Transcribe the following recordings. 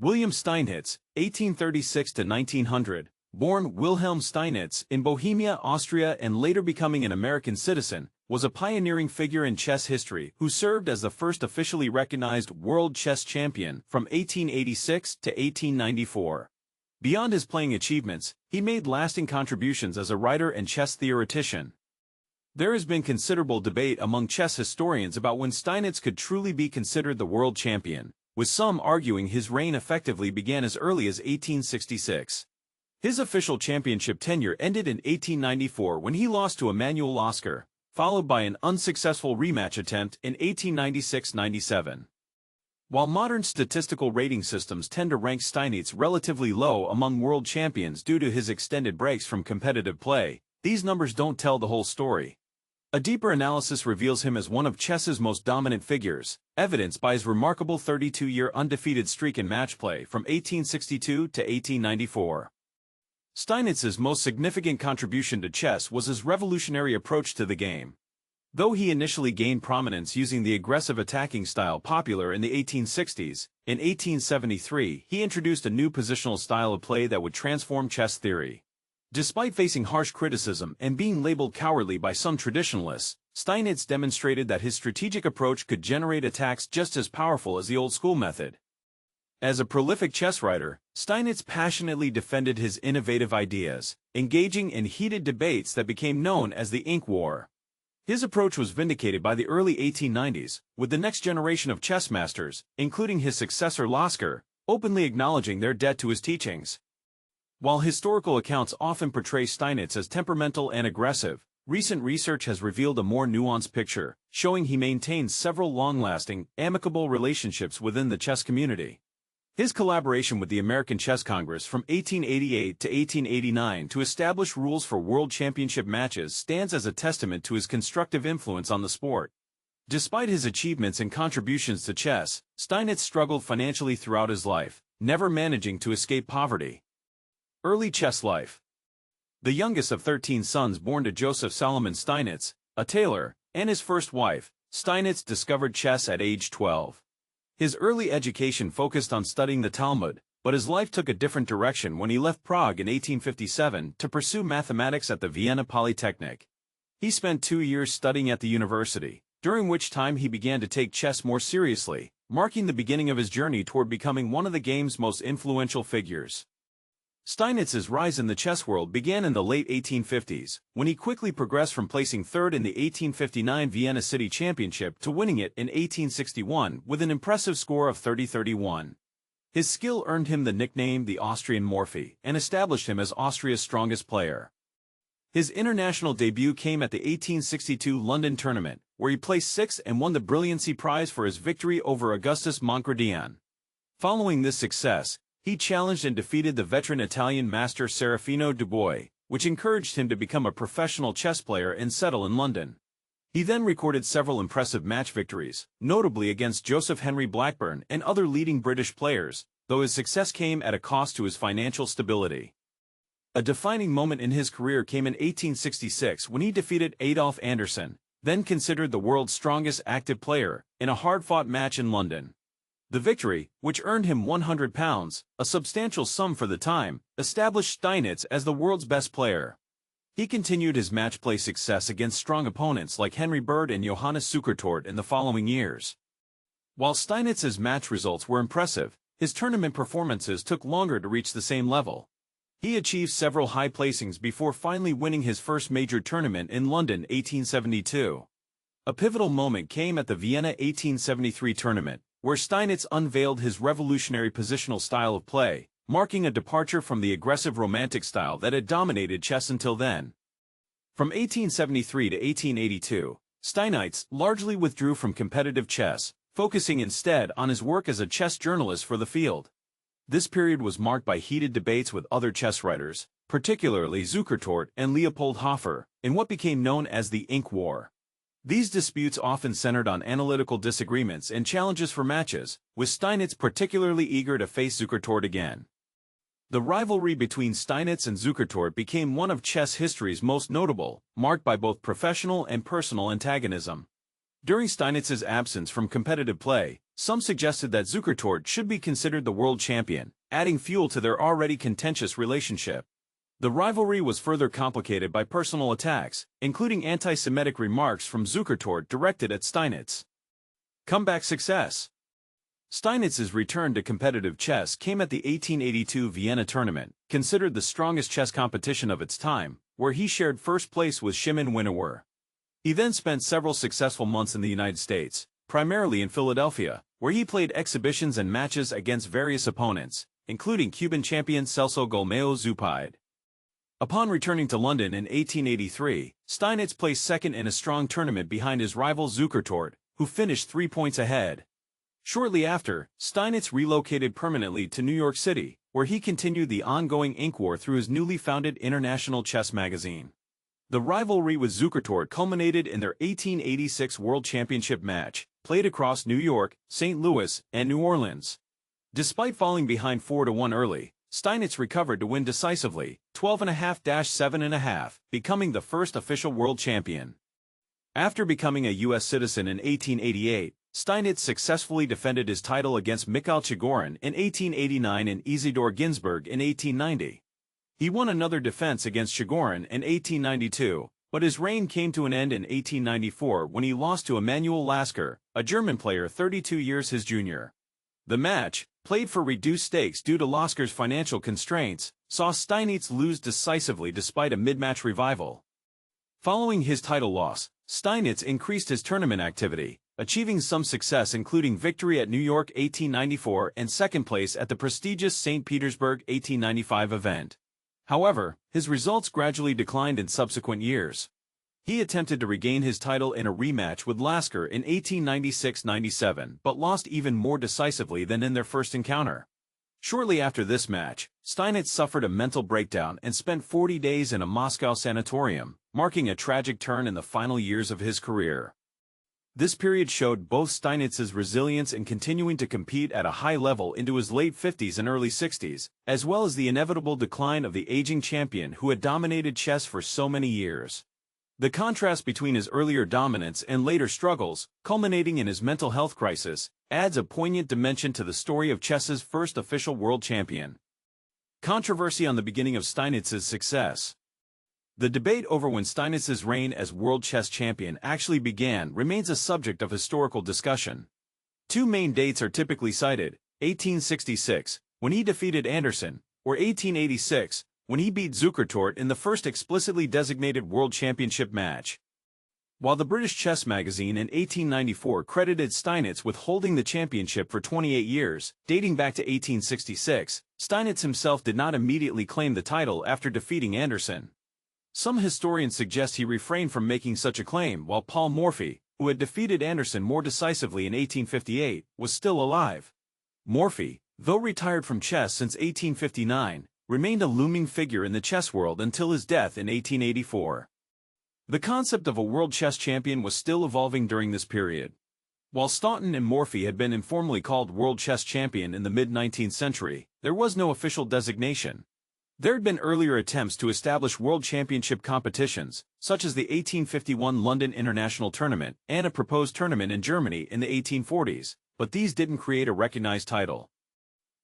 William Steinitz, 1836 to 1900, born Wilhelm Steinitz in Bohemia, Austria and later becoming an American citizen, was a pioneering figure in chess history who served as the first officially recognized world chess champion from 1886 to 1894. Beyond his playing achievements, he made lasting contributions as a writer and chess theoretician. There has been considerable debate among chess historians about when Steinitz could truly be considered the world champion, with some arguing his reign effectively began as early as 1866. His official championship tenure ended in 1894 when he lost to Emanuel Oscar, followed by an unsuccessful rematch attempt in 1896-97. While modern statistical rating systems tend to rank Steinitz relatively low among world champions due to his extended breaks from competitive play, these numbers don't tell the whole story. A deeper analysis reveals him as one of chess's most dominant figures, evidenced by his remarkable 32-year undefeated streak in match play from 1862 to 1894. Steinitz's most significant contribution to chess was his revolutionary approach to the game. Though he initially gained prominence using the aggressive attacking style popular in the 1860s, in 1873 he introduced a new positional style of play that would transform chess theory. Despite facing harsh criticism and being labeled cowardly by some traditionalists, Steinitz demonstrated that his strategic approach could generate attacks just as powerful as the old-school method. As a prolific chess writer, Steinitz passionately defended his innovative ideas, engaging in heated debates that became known as the Ink War. His approach was vindicated by the early 1890s, with the next generation of chess masters, including his successor Lasker, openly acknowledging their debt to his teachings. While historical accounts often portray Steinitz as temperamental and aggressive, recent research has revealed a more nuanced picture, showing he maintained several long-lasting, amicable relationships within the chess community. His collaboration with the American Chess Congress from 1888 to 1889 to establish rules for world championship matches stands as a testament to his constructive influence on the sport. Despite his achievements and contributions to chess, Steinitz struggled financially throughout his life, never managing to escape poverty. Early chess life. The youngest of 13 sons born to Joseph Salomon Steinitz, a tailor, and his first wife, Steinitz discovered chess at age 12. His early education focused on studying the Talmud, but his life took a different direction when he left Prague in 1857 to pursue mathematics at the Vienna Polytechnic. He spent 2 years studying at the university, during which time he began to take chess more seriously, marking the beginning of his journey toward becoming one of the game's most influential figures. Steinitz's rise in the chess world began in the late 1850s, when he quickly progressed from placing third in the 1859 Vienna City Championship to winning it in 1861 with an impressive score of 30-31. His skill earned him the nickname the Austrian Morphy and established him as Austria's strongest player. His international debut came at the 1862 London tournament, where he placed sixth and won the Brilliance Prize for his victory over Augustus Mongredion. Following this success, he challenged and defeated the veteran Italian master Serafino Dubois, which encouraged him to become a professional chess player and settle in London. He then recorded several impressive match victories, notably against Joseph Henry Blackburn and other leading British players, though his success came at a cost to his financial stability. A defining moment in his career came in 1866 when he defeated Adolf Anderssen, then considered the world's strongest active player, in a hard-fought match in London. The victory, which earned him £100, a substantial sum for the time, established Steinitz as the world's best player. He continued his match play success against strong opponents like Henry Bird and Johannes Zukertort in the following years. While Steinitz's match results were impressive, his tournament performances took longer to reach the same level. He achieved several high placings before finally winning his first major tournament in London 1872. A pivotal moment came at the Vienna 1873 tournament, where Steinitz unveiled his revolutionary positional style of play, marking a departure from the aggressive romantic style that had dominated chess until then. From 1873 to 1882, Steinitz largely withdrew from competitive chess, focusing instead on his work as a chess journalist for the field. This period was marked by heated debates with other chess writers, particularly Zukertort and Leopold Hofer, in what became known as the Ink War. These disputes often centered on analytical disagreements and challenges for matches, with Steinitz particularly eager to face Zukertort again. The rivalry between Steinitz and Zukertort became one of chess history's most notable, marked by both professional and personal antagonism. During Steinitz's absence from competitive play, Some suggested that Zukertort should be considered the world champion, adding fuel to their already contentious relationship. The rivalry was further complicated by personal attacks, including anti-Semitic remarks from Zukertort directed at Steinitz. Comeback success. Steinitz's return to competitive chess came at the 1882 Vienna tournament, considered the strongest chess competition of its time, where he shared first place with Szymon Winiwer. He then spent several successful months in the United States, primarily in Philadelphia, where he played exhibitions and matches against various opponents, including Cuban champion Celso Golmeo Zupide. Upon returning to London in 1883, Steinitz placed second in a strong tournament behind his rival Zukertort, who finished 3 points ahead. Shortly after, Steinitz relocated permanently to New York City, where he continued the ongoing ink war through his newly founded International Chess magazine. The rivalry with Zukertort culminated in their 1886 World Championship match, played across New York, St. Louis, and New Orleans. Despite falling behind 4-1 early, Steinitz recovered to win decisively, 12.5-7.5, becoming the first official world champion. After becoming a U.S. citizen in 1888, Steinitz successfully defended his title against Mikhail Chigorin in 1889 and Isidor Ginsburg in 1890. He won another defense against Chigorin in 1892, but his reign came to an end in 1894 when he lost to Emanuel Lasker, a German player 32 years his junior. The match, played for reduced stakes due to Lasker's financial constraints, saw Steinitz lose decisively despite a mid-match revival. Following his title loss, Steinitz increased his tournament activity, achieving some success including victory at New York 1894 and second place at the prestigious St. Petersburg 1895 event. However, his results gradually declined in subsequent years. He attempted to regain his title in a rematch with Lasker in 1896-97 but lost even more decisively than in their first encounter. Shortly after this match, Steinitz suffered a mental breakdown and spent 40 days in a Moscow sanatorium, marking a tragic turn in the final years of his career. This period showed both Steinitz's resilience in continuing to compete at a high level into his late 50s and early 60s, as well as the inevitable decline of the aging champion who had dominated chess for so many years. The contrast between his earlier dominance and later struggles, culminating in his mental health crisis, adds a poignant dimension to the story of chess's first official world champion. Controversy on the beginning of Steinitz's success. The debate over when Steinitz's reign as world chess champion actually began remains a subject of historical discussion. Two main dates are typically cited: 1866, when he defeated Anderson, or 1886, when he beat Zukertort in the first explicitly designated World Championship match. While the British Chess magazine in 1894 credited Steinitz with holding the championship for 28 years, dating back to 1866, Steinitz himself did not immediately claim the title after defeating Anderson. Some historians suggest he refrained from making such a claim while Paul Morphy, who had defeated Anderson more decisively in 1858, was still alive. Morphy, though retired from chess since 1859, remained a looming figure in the chess world until his death in 1884. The concept of a world chess champion was still evolving during this period. While Staunton and Morphy had been informally called world chess champion in the mid-19th century, there was no official designation. There had been earlier attempts to establish world championship competitions, such as the 1851 London International Tournament and a proposed tournament in Germany in the 1840s, but these didn't create a recognized title.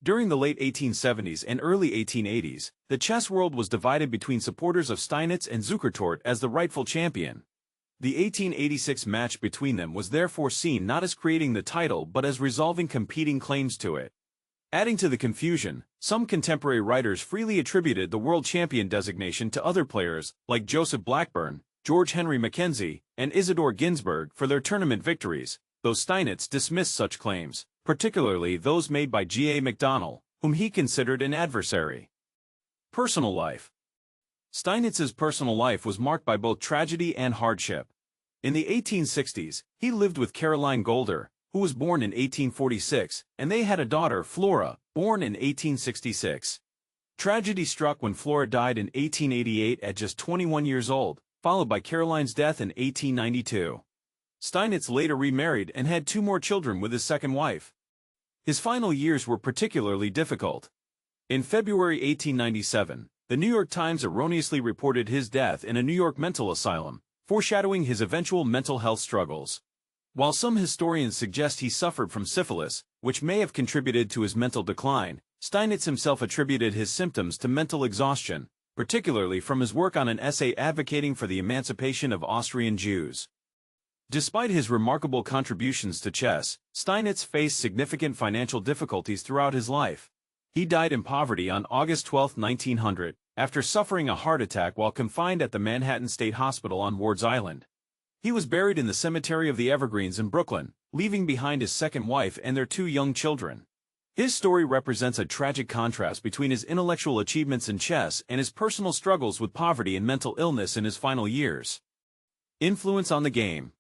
During the late 1870s and early 1880s, the chess world was divided between supporters of Steinitz and Zukertort as the rightful champion. The 1886 match between them was therefore seen not as creating the title but as resolving competing claims to it. Adding to the confusion, some contemporary writers freely attributed the world champion designation to other players like Joseph Blackburn, George Henry Mackenzie, and Isidor Ginsburg for their tournament victories, though Steinitz dismissed such claims, particularly those made by G. A. MacDonald, whom he considered an adversary. Personal life. Steinitz's personal life was marked by both tragedy and hardship. In the 1860s, he lived with Caroline Golder, who was born in 1846, and they had a daughter, Flora, born in 1866. Tragedy struck when Flora died in 1888 at just 21 years old, followed by Caroline's death in 1892. Steinitz later remarried and had 2 more children with his second wife. His final years were particularly difficult. In February 1897, the New York Times erroneously reported his death in a New York mental asylum, foreshadowing his eventual mental health struggles. While some historians suggest he suffered from syphilis, which may have contributed to his mental decline, Steinitz himself attributed his symptoms to mental exhaustion, particularly from his work on an essay advocating for the emancipation of Austrian Jews. Despite his remarkable contributions to chess, Steinitz faced significant financial difficulties throughout his life. He died in poverty on August 12, 1900, after suffering a heart attack while confined at the Manhattan State Hospital on Ward's Island. He was buried in the Cemetery of the Evergreens in Brooklyn, leaving behind his second wife and their 2 young children. His story represents a tragic contrast between his intellectual achievements in chess and his personal struggles with poverty and mental illness in his final years. Influence on the game.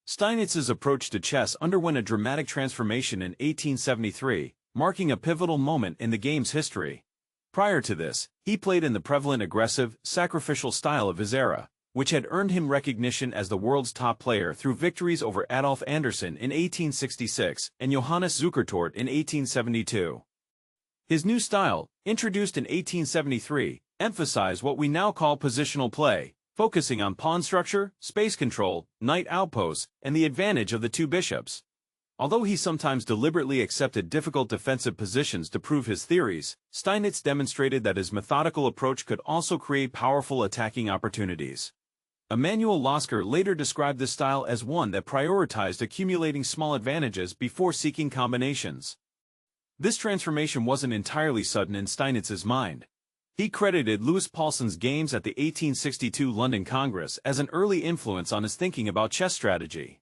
Steinitz's approach to chess underwent a dramatic transformation in 1873, marking a pivotal moment in the game's history. Prior to this, he played in the prevalent aggressive, sacrificial style of his era, which had earned him recognition as the world's top player through victories over Adolf Anderssen in 1866 and Johannes Zukertort in 1872. His new style, introduced in 1873, emphasized what we now call positional play, focusing on pawn structure, space control, knight outposts, and the advantage of the 2 bishops. Although he sometimes deliberately accepted difficult defensive positions to prove his theories, Steinitz demonstrated that his methodical approach could also create powerful attacking opportunities. Emanuel Lasker later described this style as one that prioritized accumulating small advantages before seeking combinations. This transformation wasn't entirely sudden in Steinitz's mind. He credited Louis Paulsen's games at the 1862 London Congress as an early influence on his thinking about chess strategy.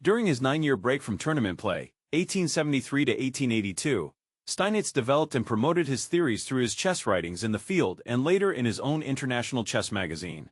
During his 9-year break from tournament play, 1873 to 1882, Steinitz developed and promoted his theories through his chess writings in the field and later in his own international chess magazine.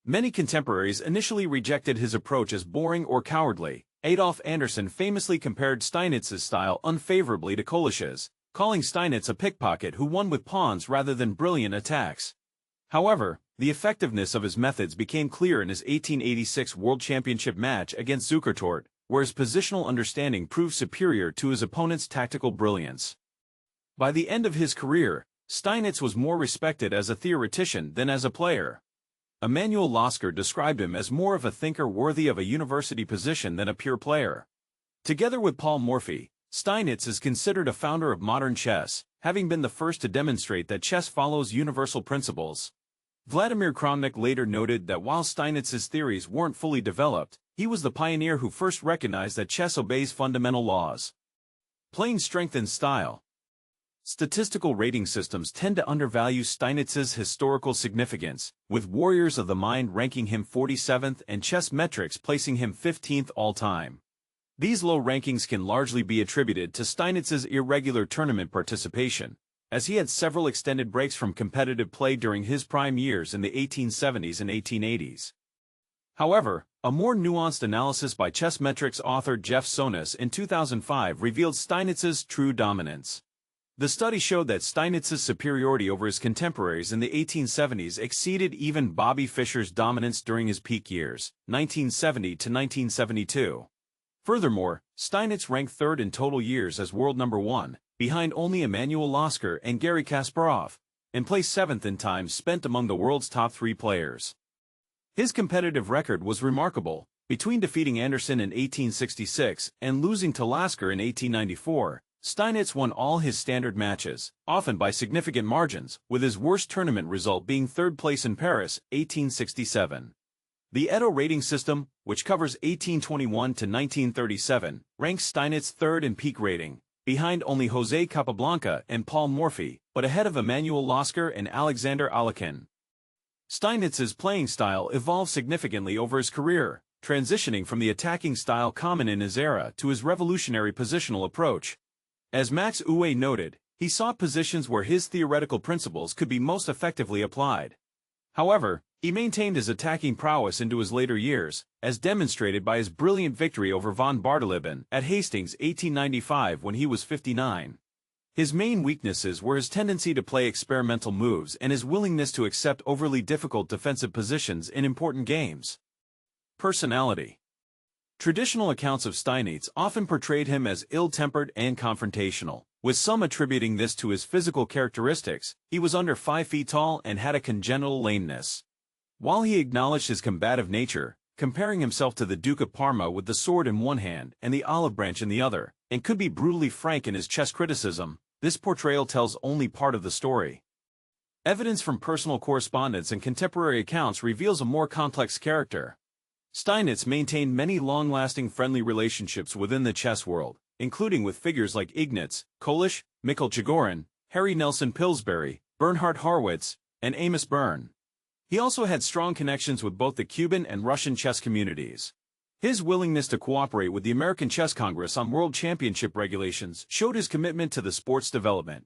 Many contemporaries initially rejected his approach as boring or cowardly. Adolf Anderssen famously compared Steinitz's style unfavorably to Kolish's, calling Steinitz a pickpocket who won with pawns rather than brilliant attacks. However, the effectiveness of his methods became clear in his 1886 World Championship match against Zukertort, where his positional understanding proved superior to his opponent's tactical brilliance. By the end of his career, Steinitz was more respected as a theoretician than as a player. Emanuel Lasker described him as more of a thinker worthy of a university position than a pure player. Together with Paul Morphy, Steinitz is considered a founder of modern chess, having been the first to demonstrate that chess follows universal principles. Vladimir Kramnik later noted that while Steinitz's theories weren't fully developed, he was the pioneer who first recognized that chess obeys fundamental laws. Playing strength and style. Statistical rating systems tend to undervalue Steinitz's historical significance, with Warriors of the Mind ranking him 47th and Chess Metrics placing him 15th all-time. These low rankings can largely be attributed to Steinitz's irregular tournament participation, as he had several extended breaks from competitive play during his prime years in the 1870s and 1880s. However, a more nuanced analysis by Chess Metrics author Jeff Sonas in 2005 revealed Steinitz's true dominance. The study showed that Steinitz's superiority over his contemporaries in the 1870s exceeded even Bobby Fischer's dominance during his peak years, 1970 to 1972. Furthermore, Steinitz ranked third in total years as world number 1, behind only Emanuel Lasker and Garry Kasparov, and placed 7th in time spent among the world's top 3 players. His competitive record was remarkable. Between defeating Anderssen in 1866 and losing to Lasker in 1894, Steinitz won all his standard matches, often by significant margins, with his worst tournament result being 3rd place in Paris, 1867. The Edo rating system, which covers 1821 to 1937, ranks Steinitz 3rd in peak rating, behind only José Capablanca and Paul Morphy, but ahead of Emanuel Lasker and Alexander Alekhine. Steinitz's playing style evolved significantly over his career, transitioning from the attacking style common in his era to his revolutionary positional approach. As Max Uwe noted, he sought positions where his theoretical principles could be most effectively applied. However, he maintained his attacking prowess into his later years, as demonstrated by his brilliant victory over von Bartheleben at Hastings 1895 when he was 59. His main weaknesses were his tendency to play experimental moves and his willingness to accept overly difficult defensive positions in important games. Personality. Traditional accounts of Steinitz often portrayed him as ill-tempered and confrontational, with some attributing this to his physical characteristics. He was under 5 feet tall and had a congenital lameness. While he acknowledged his combative nature, comparing himself to the Duke of Parma with the sword in one hand and the olive branch in the other, and could be brutally frank in his chess criticism. This portrayal tells only part of the story. Evidence from personal correspondence and contemporary accounts reveals a more complex character. Steinitz maintained many long-lasting friendly relationships within the chess world, including with figures like Ignaz, Kolisch, Mikhail Chigorin, Harry Nelson Pillsbury, Bernhard Harwitz, and Amos Byrne. He also had strong connections with both the Cuban and Russian chess communities. His willingness to cooperate with the American Chess Congress on world championship regulations showed his commitment to the sport's development.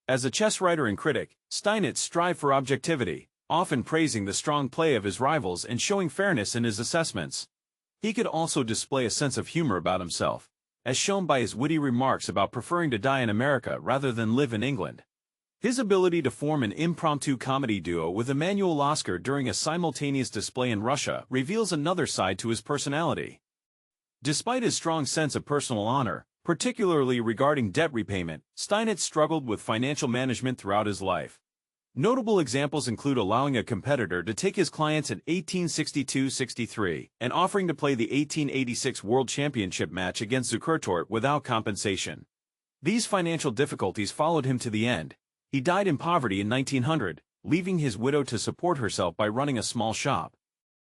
As a chess writer and critic, Steinitz strived for objectivity, often praising the strong play of his rivals and showing fairness in his assessments. He could also display a sense of humor about himself, as shown by his witty remarks about preferring to die in America rather than live in England. His ability to form an impromptu comedy duo with Emanuel Lasker during a simultaneous display in Russia reveals another side to his personality. Despite his strong sense of personal honor, particularly regarding debt repayment, Steinitz struggled with financial management throughout his life. Notable examples include allowing a competitor to take his clients in 1862-63 and offering to play the 1886 World Championship match against Zukertort without compensation. These financial difficulties followed him to the end. He died in poverty in 1900, leaving his widow to support herself by running a small shop.